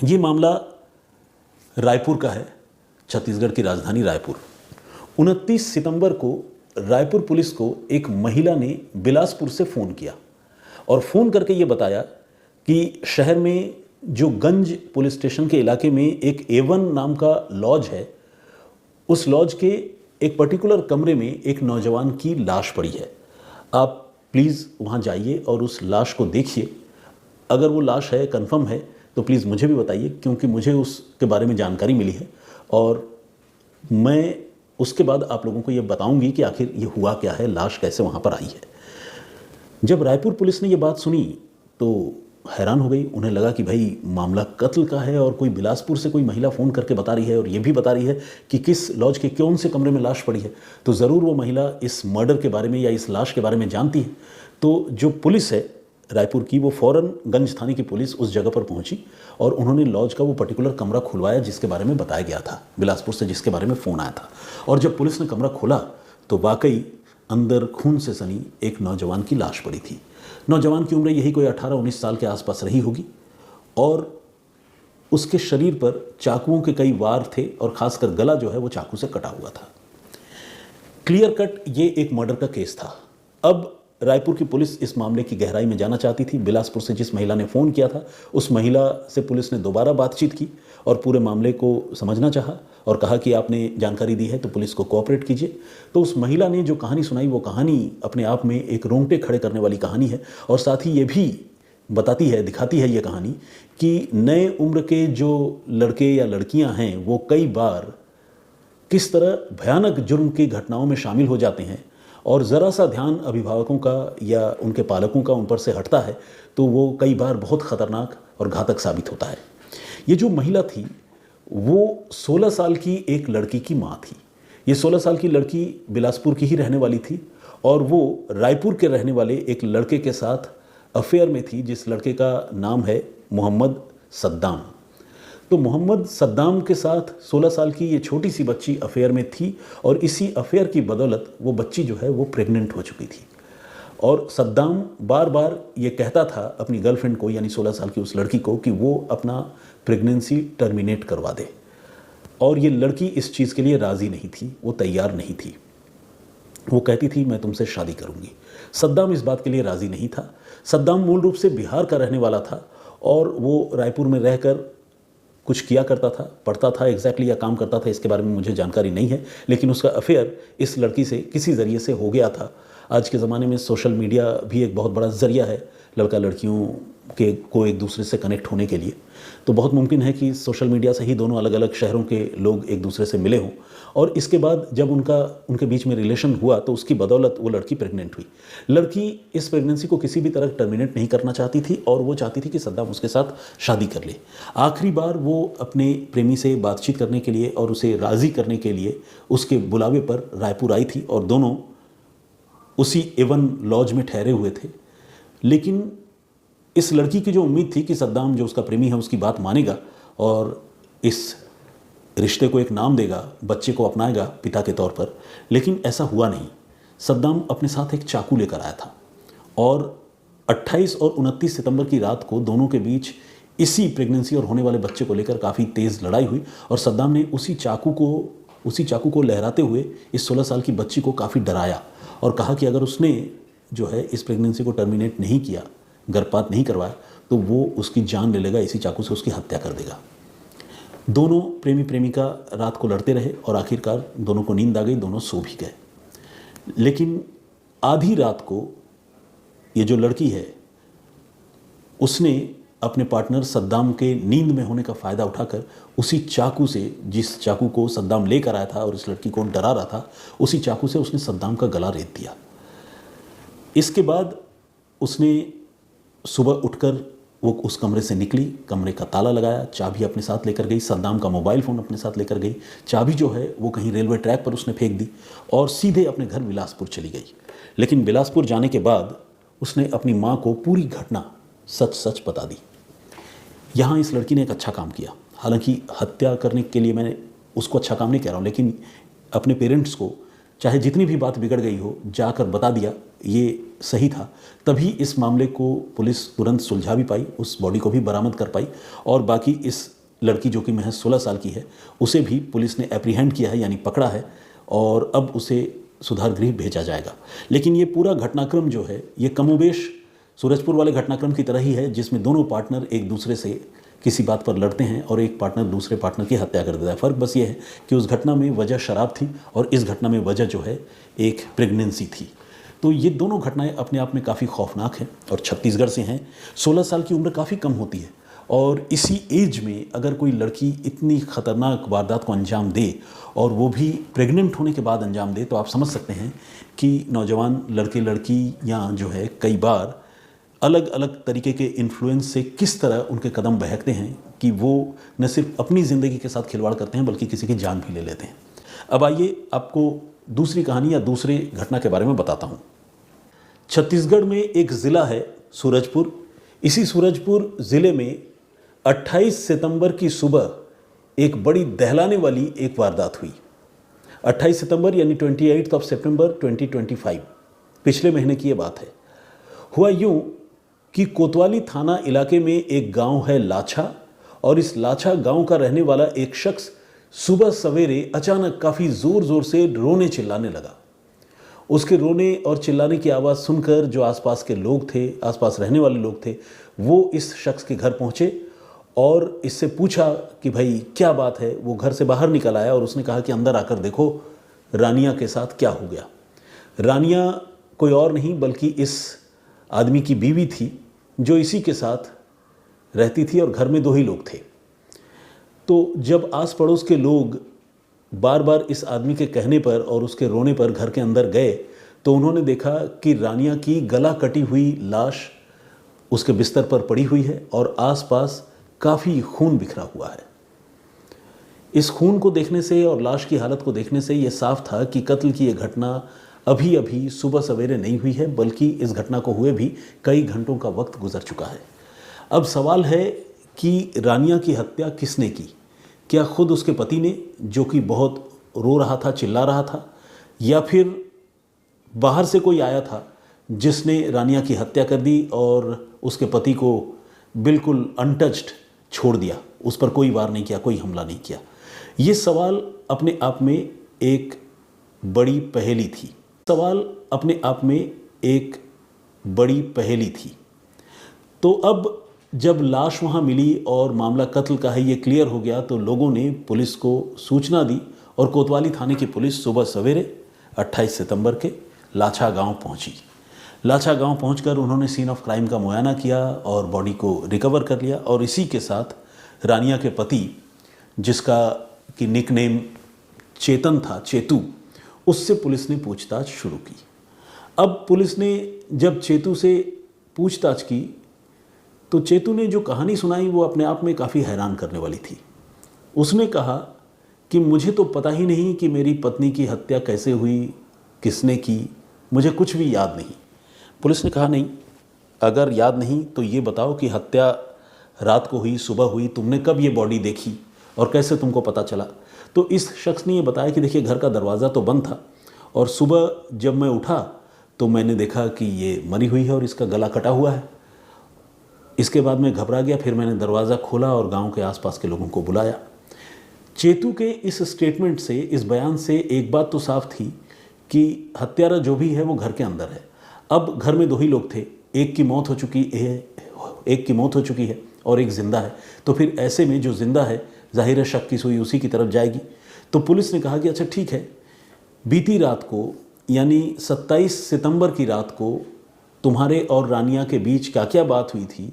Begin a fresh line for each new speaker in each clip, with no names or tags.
ये मामला रायपुर का है, छत्तीसगढ़ की राजधानी रायपुर। 29 सितंबर को रायपुर पुलिस को एक महिला ने बिलासपुर से फ़ोन किया और फ़ोन करके ये बताया कि शहर में जो गंज पुलिस स्टेशन के इलाके में एक A1 नाम का लॉज है, उस लॉज के एक पर्टिकुलर कमरे में एक नौजवान की लाश पड़ी है। आप प्लीज़ वहाँ जाइए और उस लाश को देखिए। अगर वो लाश है, कंफर्म है, तो प्लीज़ मुझे भी बताइए, क्योंकि मुझे उसके बारे में जानकारी मिली है और मैं उसके बाद आप लोगों को ये बताऊंगी कि आखिर ये हुआ क्या है, लाश कैसे वहाँ पर आई है। जब रायपुर पुलिस ने ये बात सुनी तो हैरान हो गई। उन्हें लगा कि भाई मामला कत्ल का है और कोई बिलासपुर से कोई महिला फ़ोन करके बता रही है और ये भी बता रही है कि किस लॉज के कौन से कमरे में लाश पड़ी है, तो ज़रूर वो महिला इस मर्डर के बारे में या इस लाश के बारे में जानती है। तो जो पुलिस है रायपुर की, वो फ़ौरन गंज थाने की पुलिस उस जगह पर पहुंची और उन्होंने लॉज का वो पर्टिकुलर कमरा खुलवाया जिसके बारे में बताया गया था, बिलासपुर से जिसके बारे में फ़ोन आया था। और जब पुलिस ने कमरा खोला तो वाकई अंदर खून से सनी एक नौजवान की लाश पड़ी थी। नौजवान की उम्र यही कोई 18-19 साल के आसपास रही होगी और उसके शरीर पर चाकुओं के कई वार थे और खासकर गला जो है वो चाकू से कटा हुआ था। क्लियर कट ये एक मर्डर का केस था। अब रायपुर की पुलिस इस मामले की गहराई में जाना चाहती थी। बिलासपुर से जिस महिला ने फ़ोन किया था उस महिला से पुलिस ने दोबारा बातचीत की और पूरे मामले को समझना चाहा और कहा कि आपने जानकारी दी है तो पुलिस को कोऑपरेट कीजिए। तो उस महिला ने जो कहानी सुनाई वो कहानी अपने आप में एक रोंगटे खड़े करने वाली कहानी है और साथ ही ये भी बताती है, दिखाती है ये कहानी कि नए उम्र के जो लड़के या लड़कियां हैं वो कई बार किस तरह भयानक जुर्म की घटनाओं में शामिल हो जाते हैं और ज़रा सा ध्यान अभिभावकों का या उनके पालकों का उन पर से हटता है तो वो कई बार बहुत ख़तरनाक और घातक साबित होता है। ये जो महिला थी वो 16 साल की एक लड़की की माँ थी। ये 16 साल की लड़की बिलासपुर की ही रहने वाली थी और वो रायपुर के रहने वाले एक लड़के के साथ अफेयर में थी जिस लड़के का नाम है मोहम्मद सद्दाम। तो मोहम्मद सद्दाम के साथ 16 साल की ये छोटी सी बच्ची अफेयर में थी और इसी अफेयर की बदौलत वो बच्ची जो है वो प्रेग्नेंट हो चुकी थी और सद्दाम बार बार ये कहता था अपनी गर्लफ्रेंड को, यानी 16 साल की उस लड़की को, कि वो अपना प्रेगनेंसी टर्मिनेट करवा दे और ये लड़की इस चीज़ के लिए राज़ी नहीं थी, वो तैयार नहीं थी। वो कहती थी मैं तुमसे शादी करूँगी। सद्दाम इस बात के लिए राज़ी नहीं था। सद्दाम मूल रूप से बिहार का रहने वाला था और वो रायपुर में रहकर कुछ किया करता था, पढ़ता था एग्जैक्टली या काम करता था, इसके बारे में मुझे जानकारी नहीं है, लेकिन उसका अफेयर इस लड़की से किसी ज़रिए से हो गया था। आज के ज़माने में सोशल मीडिया भी एक बहुत बड़ा ज़रिया है लड़का लड़कियों के को एक दूसरे से कनेक्ट होने के लिए। तो बहुत मुमकिन है कि सोशल मीडिया से ही दोनों अलग अलग शहरों के लोग एक दूसरे से मिले हों और इसके बाद जब उनके बीच में रिलेशन हुआ तो उसकी बदौलत वो लड़की प्रेग्नेंट हुई। लड़की इस प्रेगनेंसी को किसी भी तरह टर्मिनेट नहीं करना चाहती थी और वो चाहती थी कि सद्दाम उसके साथ शादी कर ले। आखिरी बार वो अपने प्रेमी से बातचीत करने के लिए और उसे राज़ी करने के लिए उसके बुलावे पर रायपुर आई थी और दोनों उसी A1 लॉज में ठहरे हुए थे। लेकिन इस लड़की की जो उम्मीद थी कि सद्दाम जो उसका प्रेमी है उसकी बात मानेगा और इस रिश्ते को एक नाम देगा, बच्चे को अपनाएगा पिता के तौर पर, लेकिन ऐसा हुआ नहीं। सद्दाम अपने साथ एक चाकू लेकर आया था और 28 और 29 सितंबर की रात को दोनों के बीच इसी प्रेगनेंसी और होने वाले बच्चे को लेकर काफ़ी तेज़ लड़ाई हुई और सद्दाम ने उसी चाकू को लहराते हुए इस 16 साल की बच्ची को काफ़ी डराया और कहा कि अगर उसने जो है इस प्रेगनेंसी को टर्मिनेट नहीं किया, गर्भपात नहीं करवाया, तो वो उसकी जान ले लेगा, इसी चाकू से उसकी हत्या कर देगा। दोनों प्रेमी प्रेमिका रात को लड़ते रहे और आखिरकार दोनों को नींद आ गई, दोनों सो भी गए। लेकिन आधी रात को ये जो लड़की है उसने अपने पार्टनर सद्दाम के नींद में होने का फ़ायदा उठाकर उसी चाकू से, जिस चाकू को सद्दाम लेकर आया था और इस लड़की को डरा रहा था, उसी चाकू से उसने सद्दाम का गला रेत दिया। इसके बाद उसने सुबह उठकर वो उस कमरे से निकली, कमरे का ताला लगाया, चाबी अपने साथ लेकर गई, सद्दाम का मोबाइल फ़ोन अपने साथ लेकर गई, चाबी जो है वो कहीं रेलवे ट्रैक पर उसने फेंक दी और सीधे अपने घर बिलासपुर चली गई। लेकिन बिलासपुर जाने के बाद उसने अपनी माँ को पूरी घटना सच सच बता दी। यहाँ इस लड़की ने एक अच्छा काम किया। हालांकि हत्या करने के लिए मैंने उसको अच्छा काम नहीं कह रहा हूँ, लेकिन अपने पेरेंट्स को चाहे जितनी भी बात बिगड़ गई हो जाकर बता दिया ये सही था। तभी इस मामले को पुलिस तुरंत सुलझा भी पाई, उस बॉडी को भी बरामद कर पाई और बाकी इस लड़की जो कि महज 16 साल की है उसे भी पुलिस ने एप्रीहेंड किया है, यानी पकड़ा है और अब उसे सुधार गृह भेजा जाएगा। लेकिन ये पूरा घटनाक्रम जो है ये कमोबेश सूरजपुर वाले घटनाक्रम की तरह ही है, जिसमें दोनों पार्टनर एक दूसरे से किसी बात पर लड़ते हैं और एक पार्टनर दूसरे पार्टनर की हत्या कर देता है। फ़र्क बस ये है कि उस घटना में वजह शराब थी और इस घटना में वजह जो है एक प्रेगनेंसी थी। तो ये दोनों घटनाएं अपने आप में काफ़ी खौफनाक हैं और छत्तीसगढ़ से हैं। 16 साल की उम्र काफ़ी कम होती है और इसी एज में अगर कोई लड़की इतनी ख़तरनाक वारदात को अंजाम दे और वो भी प्रेग्नेंट होने के बाद अंजाम दे, तो आप समझ सकते हैं कि नौजवान लड़के लड़कियाँ जो है कई बार अलग अलग तरीके के इन्फ्लुएंस से किस तरह उनके कदम बहकते हैं कि वो न सिर्फ अपनी ज़िंदगी के साथ खिलवाड़ करते हैं बल्कि किसी की जान भी ले लेते हैं। अब आइए आपको दूसरी कहानी या दूसरे घटना के बारे में बताता हूँ। छत्तीसगढ़ में एक ज़िला है सूरजपुर। इसी सूरजपुर ज़िले में 28 सितंबर की सुबह एक बड़ी दहलाने वाली एक वारदात हुई। 28 सितंबर यानी 28 सितंबर 2025, पिछले महीने की ये बात है। हुआ यूँ कि कोतवाली थाना इलाके में एक गांव है लाछा और इस लाछा गांव का रहने वाला एक शख्स सुबह सवेरे अचानक काफ़ी ज़ोर ज़ोर से रोने चिल्लाने लगा। उसके रोने और चिल्लाने की आवाज़ सुनकर जो आसपास के लोग थे, आसपास रहने वाले लोग थे, वो इस शख्स के घर पहुँचे और इससे पूछा कि भाई क्या बात है। वो घर से बाहर निकल आया और उसने कहा कि अंदर आकर देखो रानिया के साथ क्या हो गया। रानिया कोई और नहीं बल्कि इस आदमी की बीवी थी जो इसी के साथ रहती थी और घर में 2 ही लोग थे। तो जब आस पड़ोस के लोग बार बार इस आदमी के कहने पर और उसके रोने पर घर के अंदर गए तो उन्होंने देखा कि रानिया की गला कटी हुई लाश उसके बिस्तर पर पड़ी हुई है और आसपास काफ़ी खून बिखरा हुआ है। इस खून को देखने से और लाश की हालत को देखने से यह साफ था कि कत्ल की यह घटना अभी अभी सुबह सवेरे नहीं हुई है बल्कि इस घटना को हुए भी कई घंटों का वक्त गुजर चुका है। अब सवाल है कि रानिया की हत्या किसने की? क्या खुद उसके पति ने, जो कि बहुत रो रहा था, चिल्ला रहा था, या फिर बाहर से कोई आया था जिसने रानिया की हत्या कर दी और उसके पति को बिल्कुल अनटच्ड छोड़ दिया, उस पर कोई वार नहीं किया, कोई हमला नहीं किया? ये सवाल अपने आप में एक बड़ी पहेली थी। तो अब जब लाश वहाँ मिली और मामला कत्ल का है ये क्लियर हो गया तो लोगों ने पुलिस को सूचना दी और कोतवाली थाने की पुलिस सुबह सवेरे 28 सितंबर के लाछा गांव पहुंची। लाछा गांव पहुंचकर उन्होंने सीन ऑफ क्राइम का मुआयना किया और बॉडी को रिकवर कर लिया और इसी के साथ रानिया के पति, जिसका कि निकनेम चेतन था, चेतू, उससे पुलिस ने पूछताछ शुरू की। अब पुलिस ने जब चेतू से पूछताछ की तो चेतू ने जो कहानी सुनाई वो अपने आप में काफ़ी हैरान करने वाली थी। उसने कहा कि मुझे तो पता ही नहीं कि मेरी पत्नी की हत्या कैसे हुई, किसने की, मुझे कुछ भी याद नहीं। पुलिस ने कहा नहीं, अगर याद नहीं तो ये बताओ कि हत्या रात को हुई, सुबह हुई, तुमने कब ये बॉडी देखी और कैसे तुमको पता चला? तो इस शख्स ने ये बताया कि देखिए घर का दरवाज़ा तो बंद था और सुबह जब मैं उठा तो मैंने देखा कि ये मरी हुई है और इसका गला कटा हुआ है। इसके बाद मैं घबरा गया, फिर मैंने दरवाज़ा खोला और गांव के आसपास के लोगों को बुलाया। चेतू के इस स्टेटमेंट से, इस बयान से एक बात तो साफ थी कि हत्यारा जो भी है वो घर के अंदर है। अब घर में 2 ही लोग थे, एक की मौत हो चुकी है और एक ज़िंदा है। तो फिर ऐसे में जो ज़िंदा है ज़ाहिर है शक की सुई उसी की तरफ जाएगी। तो पुलिस ने कहा कि अच्छा ठीक है, बीती रात को यानी 27 सितंबर की रात को तुम्हारे और रानिया के बीच क्या क्या बात हुई थी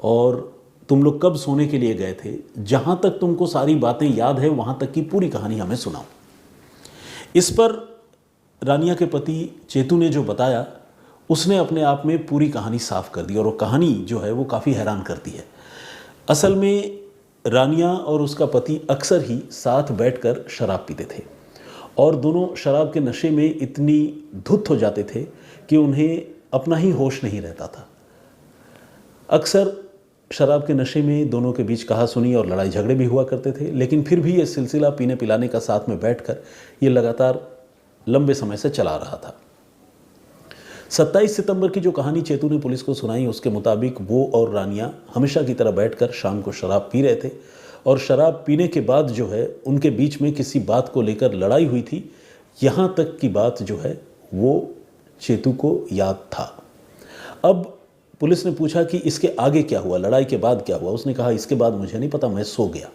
और तुम लोग कब सोने के लिए गए थे, जहाँ तक तुमको सारी बातें याद है वहाँ तक की पूरी कहानी हमें सुनाओ। इस पर रानिया के पति चेतू ने जो बताया उसने अपने आप में पूरी कहानी साफ कर दी और वो कहानी जो है वो काफ़ी हैरान करती है। असल में रानिया और उसका पति अक्सर ही साथ बैठकर शराब पीते थे और दोनों शराब के नशे में इतनी धुत हो जाते थे कि उन्हें अपना ही होश नहीं रहता था। अक्सर शराब के नशे में दोनों के बीच कहा-सुनी और लड़ाई झगड़े भी हुआ करते थे, लेकिन फिर भी ये सिलसिला पीने पिलाने का साथ में बैठकर ये लगातार लंबे समय से चला रहा था। 27 सितंबर की जो कहानी चेतू ने पुलिस को सुनाई उसके मुताबिक वो और रानिया हमेशा की तरह बैठकर शाम को शराब पी रहे थे और शराब पीने के बाद जो है उनके बीच में किसी बात को लेकर लड़ाई हुई थी। यहाँ तक की बात जो है वो चेतू को याद था। अब पुलिस ने पूछा कि इसके आगे क्या हुआ, लड़ाई के बाद क्या हुआ। उसने कहा इसके बाद मुझे नहीं पता, मैं सो गया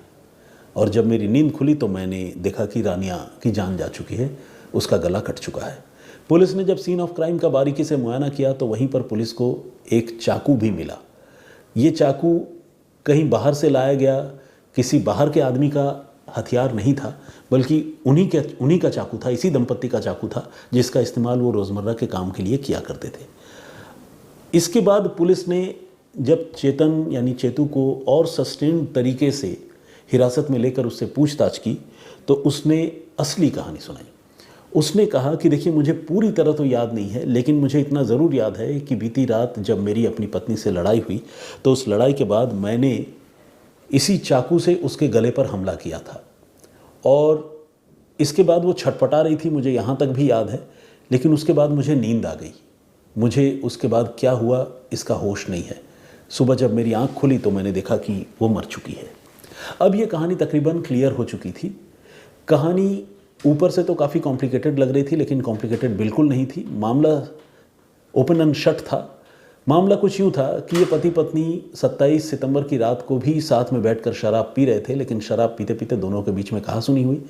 और जब मेरी नींद खुली तो मैंने देखा कि रानिया की जान जा चुकी है, उसका गला कट चुका है। पुलिस ने जब सीन ऑफ क्राइम का बारीकी से मुआयना किया तो वहीं पर पुलिस को एक चाकू भी मिला। ये चाकू कहीं बाहर से लाया गया किसी बाहर के आदमी का हथियार नहीं था, बल्कि उन्हीं का चाकू था, इसी दंपत्ति का चाकू था जिसका इस्तेमाल वो रोज़मर्रा के काम के लिए किया करते थे। इसके बाद पुलिस ने जब चेतन यानी चेतू को और सस्टेन्ड तरीके से हिरासत में लेकर उससे पूछताछ की तो उसने असली कहानी सुनाई। उसने कहा कि देखिए मुझे पूरी तरह तो याद नहीं है, लेकिन मुझे इतना ज़रूर याद है कि बीती रात जब मेरी अपनी पत्नी से लड़ाई हुई तो उस लड़ाई के बाद मैंने इसी चाकू से उसके गले पर हमला किया था और इसके बाद वो छटपटा रही थी, मुझे यहाँ तक भी याद है। लेकिन उसके बाद मुझे नींद आ गई, मुझे उसके बाद क्या हुआ इसका होश नहीं है। सुबह जब मेरी आँख खुली तो मैंने देखा कि वो मर चुकी है। अब ये कहानी तकरीबन क्लियर हो चुकी थी। कहानी ऊपर से तो काफ़ी कॉम्प्लिकेटेड लग रही थी, लेकिन कॉम्प्लिकेटेड बिल्कुल नहीं थी। मामला ओपन एंड शट था। मामला कुछ यूँ था कि ये पति पत्नी 27 सितंबर की रात को भी साथ में बैठकर शराब पी रहे थे, लेकिन शराब पीते पीते दोनों के बीच में कहासुनी हुई।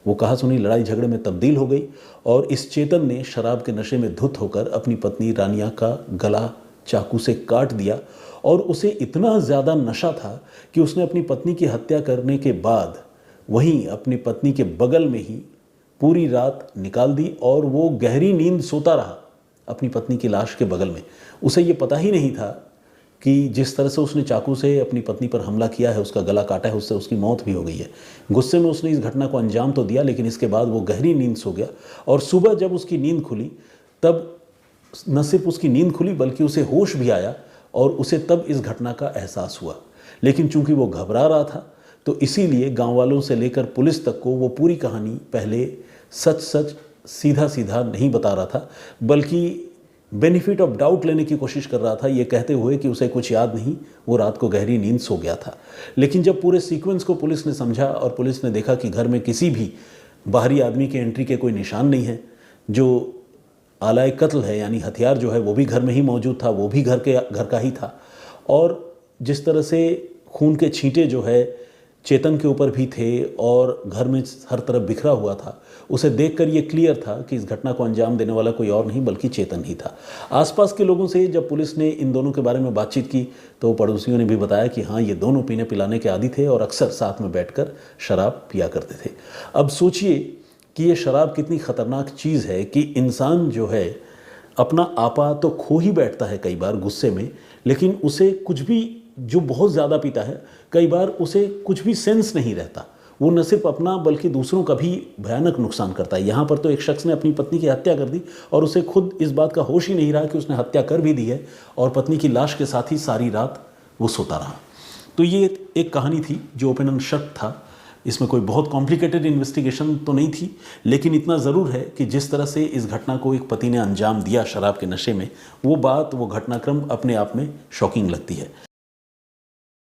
वो कहासुनी लड़ाई झगड़े में तब्दील हो गई और इस चेतन ने शराब के नशे में धुत होकर अपनी पत्नी रानिया का गला चाकू से काट दिया और उसे इतना ज़्यादा नशा था कि उसने अपनी पत्नी की हत्या करने के बाद वहीं अपनी पत्नी के बगल में ही पूरी रात निकाल दी और वो गहरी नींद सोता रहा अपनी पत्नी की लाश के बगल में। उसे ये पता ही नहीं था कि जिस तरह से उसने चाकू से अपनी पत्नी पर हमला किया है, उसका गला काटा है, उससे उसकी मौत भी हो गई है। गुस्से में उसने इस घटना को अंजाम तो दिया, लेकिन इसके बाद वो गहरी नींद सो गया और सुबह जब उसकी नींद खुली तब न सिर्फ उसकी नींद खुली बल्कि उसे होश भी आया और उसे तब इस घटना का एहसास हुआ। लेकिन चूंकि वो घबरा रहा था तो इसीलिए गाँव वालों से लेकर पुलिस तक को वो पूरी कहानी पहले सच सच सीधा सीधा नहीं बता रहा था, बल्कि बेनिफिट ऑफ डाउट लेने की कोशिश कर रहा था, ये कहते हुए कि उसे कुछ याद नहीं, वो रात को गहरी नींद सो गया था। लेकिन जब पूरे सीक्वेंस को पुलिस ने समझा और पुलिस ने देखा कि घर में किसी भी बाहरी आदमी के एंट्री के कोई निशान नहीं है, जो आलाए कत्ल है यानी हथियार जो है वो भी घर में ही मौजूद था, वो भी घर का ही था और जिस तरह से खून के छींटे जो है चेतन के ऊपर भी थे और घर में हर तरफ बिखरा हुआ था, उसे देखकर ये क्लियर था कि इस घटना को अंजाम देने वाला कोई और नहीं बल्कि चेतन ही था। आसपास के लोगों से जब पुलिस ने इन दोनों के बारे में बातचीत की तो पड़ोसियों ने भी बताया कि हाँ, ये दोनों पीने पिलाने के आदी थे और अक्सर साथ में बैठकर शराब पिया करते थे। अब सोचिए कि ये शराब कितनी ख़तरनाक चीज़ है कि इंसान जो है अपना आपा तो खो ही बैठता है कई बार गुस्से में, लेकिन उसे कुछ भी, जो बहुत ज़्यादा पीता है कई बार उसे कुछ भी सेंस नहीं रहता। वो न सिर्फ अपना बल्कि दूसरों का भी भयानक नुकसान करता है। यहाँ पर तो एक शख्स ने अपनी पत्नी की हत्या कर दी और उसे खुद इस बात का होश ही नहीं रहा कि उसने हत्या कर भी दी है और पत्नी की लाश के साथ ही सारी रात वो सोता रहा। तो ये एक कहानी थी जो ओपन एंड शट था। इसमें कोई बहुत कॉम्प्लिकेटेड इन्वेस्टिगेशन तो नहीं थी, लेकिन इतना ज़रूर है कि जिस तरह से इस घटना को एक पति ने अंजाम दिया शराब के नशे में, वो घटनाक्रम अपने आप में शॉकिंग लगती है।